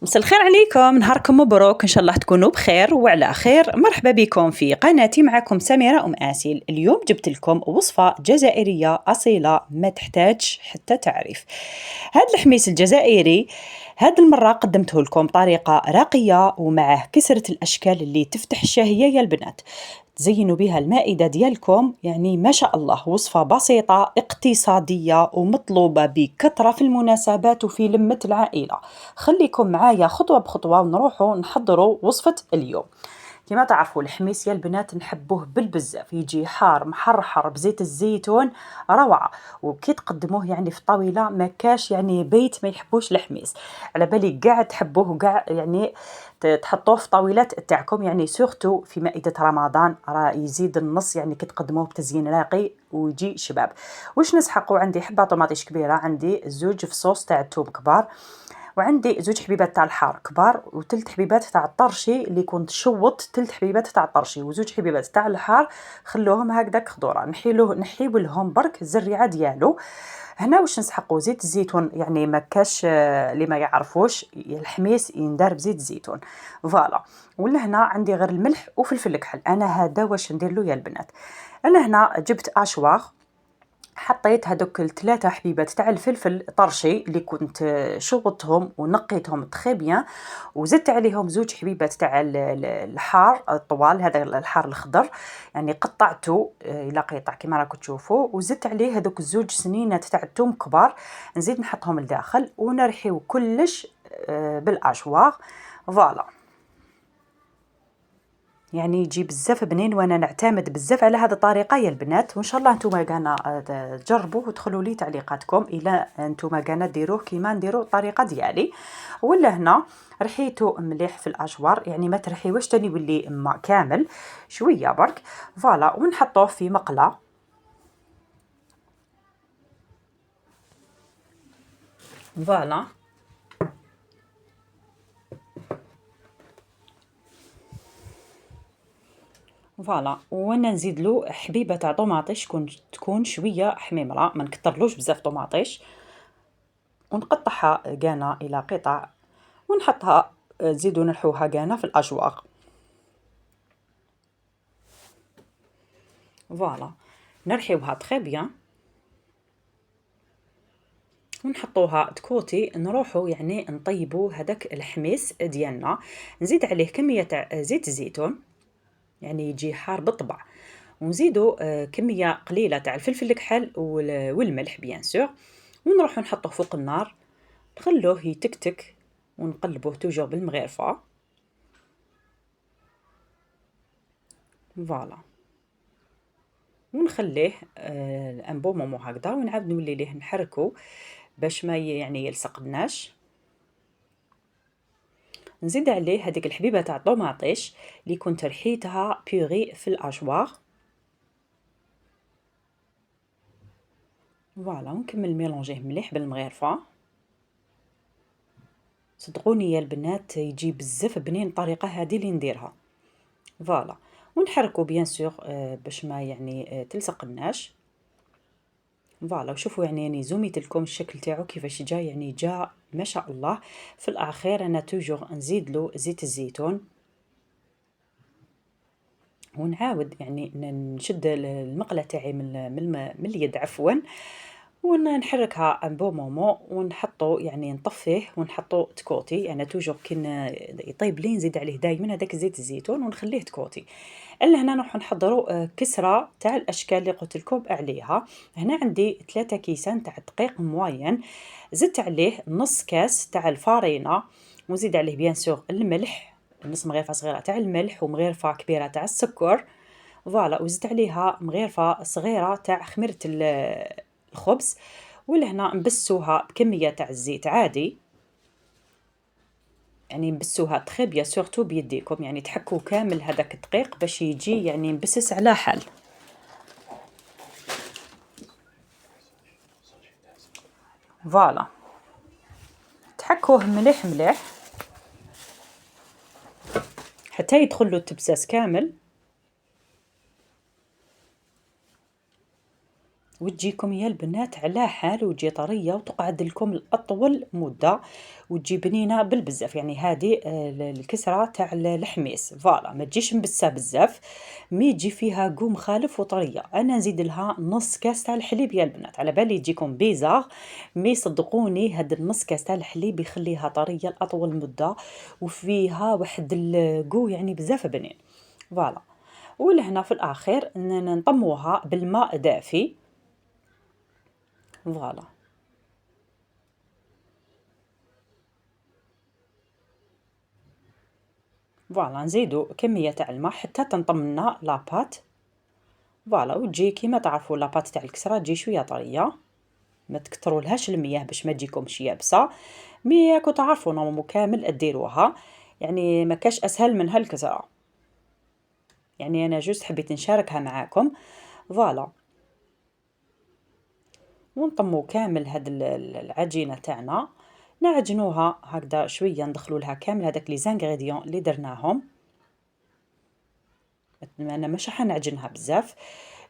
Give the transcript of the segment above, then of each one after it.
مساء الخير عليكم، نهاركم مبروك، إن شاء الله تكونوا بخير وعلى خير. مرحبا بكم في قناتي، معكم سميرة أم آسيل. اليوم جبت لكم وصفة جزائرية أصيلة ما تحتاج حتى تعريف. هذا الحميس الجزائري هذه المرة قدمته لكم بطريقة راقية ومعه كسرة الأشكال اللي تفتح الشهية يا البنات. تزينوا بها المائدة ديالكم، يعني ما شاء الله وصفة بسيطة اقتصادية ومطلوبة بكثرة في المناسبات وفي لمة العائلة. خليكم معايا خطوة بخطوة ونروحوا نحضروا وصفة اليوم. كما تعرفوا الحميس يا البنات نحبوه بالبزاف، يجي حار محرحر بزيت الزيتون، روعة. وكي تقدموه يعني في الطاولة ما كاش يعني بيت ما يحبوش الحميس. على بالي كاع تحبوه وكاع يعني تحطوه في طاولات تاعكم، يعني سورتو في مائدة رمضان راه يزيد النص، يعني كي تقدموه بتزيين راقي ويجي شباب. واش نسحقوا؟ عندي حبة طماطيش كبيرة، عندي زوج فصوص تاع الثوم كبار، وعندي زوج حبيبات تاع الحار كبار، وثلث حبيبات تاع الطرشي اللي كنت شوط، ثلث حبيبات تاع الطرشي وزوج حبيبات تاع الحار خلوهم هكذاك خضوره، نحيو لهم برك الزريعه ديالو. هنا واش نسحقوا؟ زيت الزيتون، يعني ما كاش اللي ما يعرفوش الحميس يندار بزيت الزيتون، فوالا. ولا هنا عندي غير الملح وفلفل الكحل. انا هذا واش ندير له يا البنات. انا هنا جبت اشواغ، حطيت هذوك الثلاثه حبيبات تاع الفلفل طرشي اللي كنت شوطتهم ونقيتهم تري بيان، وزدت عليهم زوج حبيبات تاع الحار الطوال، هذا الحار الخضر يعني قطعته الى قطع كما راكم تشوفوا، وزدت عليه هذوك الزوج سنينات تاع الثوم كبار، نزيد نحطهم لداخل ونرحيو كلش بالاشواغ، فوالا. يعني يجي بزاف بنين، وانا نعتمد بزاف على هذه الطريقه يا البنات، وان شاء الله نتوما كانا تجربوه وتدخلوا لي تعليقاتكم الا نتوما كانا ديروه كيما نديروا الطريقه ديالي. ولا هنا رحيته مليح في الاشوار، يعني ما ترحيوش تاني يولي ماء كامل، شويه برك، فوالا. ونحطوه في مقله، فوالا. فوالا، وانا نزيد له حبيبه تاع طوماطيش تكون شويه حميمره، ما نكترلوش بزاف طوماطيش، ونقطعها كانا الى قطع ونحطها، نزيدو نلحوها كانا في الاشواق، فوالا. نرحيوها تري بيان ونحطوها تكوتي، نروحو يعني نطيبو هذاك الحميس ديالنا. نزيد عليه كميه تاع زيت الزيتون، يعني يجي حار بالطبع، ونزيدو كميه قليله تاع الفلفل الكحل والملح بيان سور، ونروحو نحطوه فوق النار، نخلوه يتكتك ونقلبوه توجور بالمغرفه، فوالا. ونخليه ان بون مومون هكذا، ونعاود نولي ليه نحركو باش ما يعني يلصقناش. نزيد عليه هذيك الحبيبه تاع الطوماطيش اللي كنت رحيتها بيغي في الاشواغ، فوالا. ونكمل ميلونجيه مليح بالمغرفه. صدقوني يا البنات يجي بزاف بنين الطريقه هذه اللي نديرها، فوالا. ونحركو بيان سور باش ما يعني تلصقناش، فوالا. وشوفوا يعني زوميت لكم الشكل تاعو كيفاش جا، يعني جا ما شاء الله. في الاخير انا توجور نزيد له زيت الزيتون، ونعاود يعني نشد المقله تاعي من اليد عفوا، ونحركها ان بو مومون، ونحطو يعني نطفيه ونحطو تكوتي. انا توجور كي يطيب لي نزيد عليه دائما هذاك زيت الزيتون ونخليه تكوتي. الا هنا نروح نحضروا كسره تاع الاشكال اللي قلت لكم عليها. هنا عندي 3 كيسان تاع الدقيق موين، زدت عليه نص كاس تاع الفارينه، ونزيد عليه بيان سور الملح، نص مغرفه صغيره تاع الملح ومغرفه كبيره تاع السكر، فوالا. وزدت عليها مغرفه صغيره تاع خميره الخبز. ولهنا نبسوها بكميه تاع الزيت عادي، يعني نبسوها تري بيان سورتو بيديكم، يعني تحكوا كامل هذاك الدقيق باش يجي يعني مبسس على حال، فوالا. تحكوه مليح مليح حتى يدخل له التبساس كامل. وتجيكم يا البنات على حال وتجي طرية وتقعد لكم لأطول مدة وتجي بنينة بالبزاف، يعني هذه الكسرة تاع الحميص فوالا ما تجيش مبسة بزاف، مي تجي فيها قوم خالف وطرية. أنا نزيد لها نص كاس تاع الحليب يا البنات، على بالي تجيكم بيزار مي صدقوني هاد النص كاس تاع الحليب يخليها طرية لأطول مدة وفيها واحد القو يعني بزاف بنين فوالا. ولهنا في الأخير نطموها بالماء دافي فوالا. فوالا نزيدو كمية تاع الماء حتى تنطم لنا لاباط فوالا، وتجي كيما تعرفوا لاباط تاع الكسرة تجي شوية طرية، ما تكترولهاش المياه باش ما تجيكمش يابسة، مي راكو تعرفوا نورمالمون كامل ديروها، يعني ما كاش اسهل من هالكسرة، يعني انا جوست حبيت نشاركها معاكم فوالا. ونطمو كامل هاد العجينة تاعنا، نعجنوها هكذا شوية، ندخلوا لها كامل هذاك لي زانغريديون اللي درناهم، أنا مش راح نعجنها بزاف،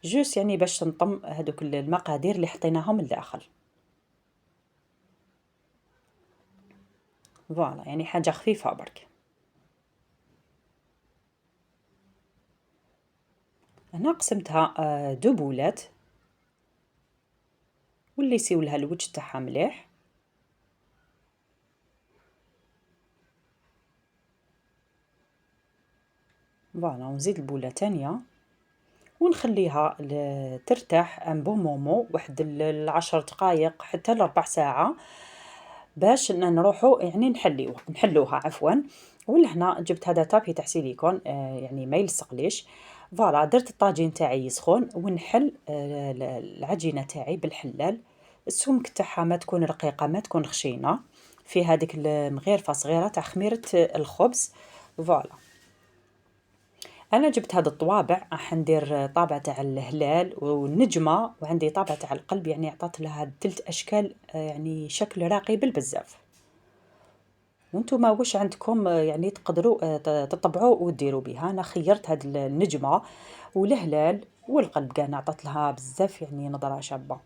جوست يعني باش تنطم هذوك المقادير اللي حطيناهم لداخل فوالا، يعني حاجة خفيفة برك. هنا قسمتها دو بولات واللي يسيولها الوجه تاعها مليح فوالا، ونزيد البولة تانية ونخليها ترتاح ان بون مومون واحد 10 دقائق حتى لربع ساعة باش نروحو يعني نحلوها عفوا. ولهنا جبت هذا تابي تاع سيليكون يعني ما يلصقليش فوالا. درت الطاجين تاعي يسخن ونحل العجينة تاعي بالحلال، السمك تاعها ما تكون رقيقة ما تكون خشينة، في هذيك المغيرفة صغيرة تاع خميرة الخبز فوالا. انا جبت هاد الطوابع راح ندير طابع تاع الهلال والنجمه، وعندي طابع تاع القلب، يعني عطات لها 3 اشكال يعني شكل راقي بالبزاف. وانتم واش عندكم يعني تقدروا تطبعوا وديروا بها. انا خيرت هاد النجمه والهلال والقلب كاع عطات لها بزاف يعني نظره شابه.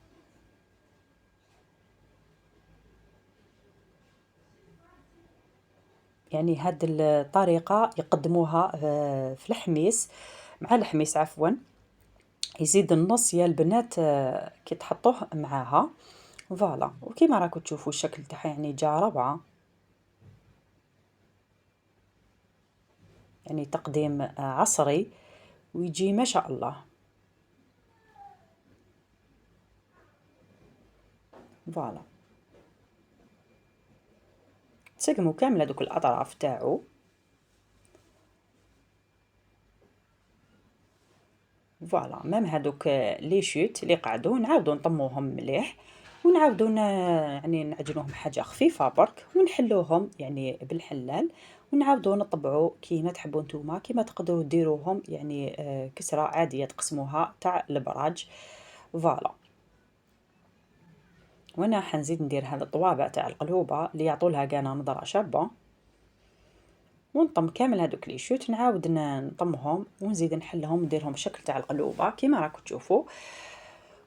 يعني هاد الطريقه يقدموها في الحميس، مع الحميس عفوا، يزيد النص يا البنات كي تحطوه معاها فوالا. وكيما راكم تشوفوا الشكل تاعها يعني جا روعة، يعني تقديم عصري ويجي ما شاء الله فوالا. تسقموا كامل هذوك الأطراف تاعو فوالا، مام هذوك لي شوت اللي قعدوا نعاودوا نطموهم مليح ونعاودوا يعني نعجنوهم حاجة خفيفة برك ونحلوهم يعني بالحلال، ونعاودوا نطبعوا كيما تحبوا نتوما، كيما تقدروا ديروهم يعني كسرة عادية تقسموها تاع البراج فوالا. وانا حنزيد ندير هاد الطوابع تاع القلوبة اللي يعطوا لها كانا نظرة شابة، ونطم كامل هادوك لي شوت نعاود نطمهم ونزيد نحلهم نديرهم شكل تاع القلوبة كيما راكم تشوفوا.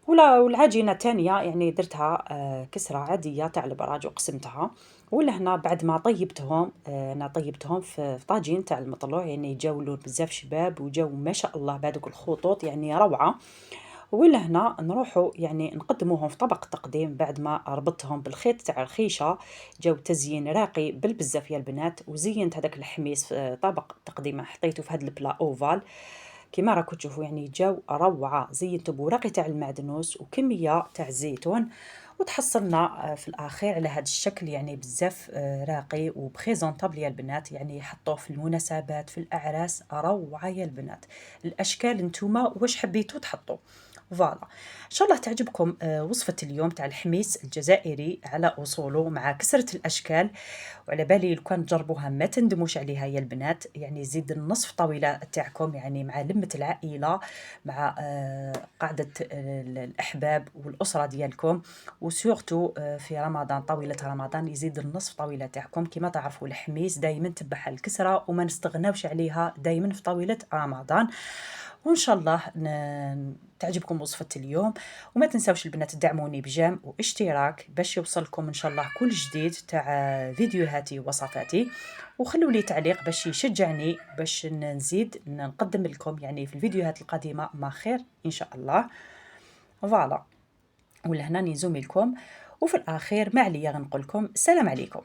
ولا والعجينة الثانية يعني درتها كسرة عادية تاع البراج وقسمتها. ولا هنا بعد ما طيبتهم انا طيبتهم في طاجين تاع المطلوع، يعني جاو لون بزاف شباب وجاو ما شاء الله بهذوك الخطوط يعني روعة. ولا هنا نروحوا يعني نقدموهم في طبق تقديم بعد ما ربطتهم بالخيط تاع الخيشة، جاو تزيين راقي بالبزاف يا البنات. وزينت هذاك الحميص في طبق تقديم حطيته في هذا البلا اوفال كيما راكم تشوفوا، يعني جاو روعة. زينته بوراقي تاع المعدنوس وكمية تاع الزيتون، وتحصلنا في الأخير على هذا الشكل يعني بزاف راقي وبريزونطابل يا البنات، يعني حطوه في المناسبات في الأعراس روعة يا البنات. الأشكال نتوما واش حبيتوا تحطوا فوالا. ان شاء الله تعجبكم وصفة اليوم تاع الحميص الجزائري على اصوله مع كسرة الاشكال، وعلى بالي لو كان تجربوها ما تندموش عليها يا البنات. يعني زيد النصف طاولة تاعكم يعني مع لمة العائلة، مع قعدة الأحباب والأسرة ديالكم، وسورتو في رمضان طاولة رمضان يزيد النصف طاولة تاعكم. كما تعرفوا الحميص دايما تبعها الكسرة وما نستغناوش عليها دايما في طاولة رمضان. وإن شاء الله تعجبكم وصفة اليوم. وما تنساوش البنات تدعموني بجيم واشتراك باش يوصلكم إن شاء الله كل جديد تاع فيديوهاتي ووصفاتي، وخلوا لي تعليق باش يشجعني باش نزيد نقدم لكم يعني في الفيديوهات القادمة ما خير إن شاء الله. فوالا، ولهنا نزومي لكم، وفي الأخير ما عليا غنقول لكم السلام عليكم.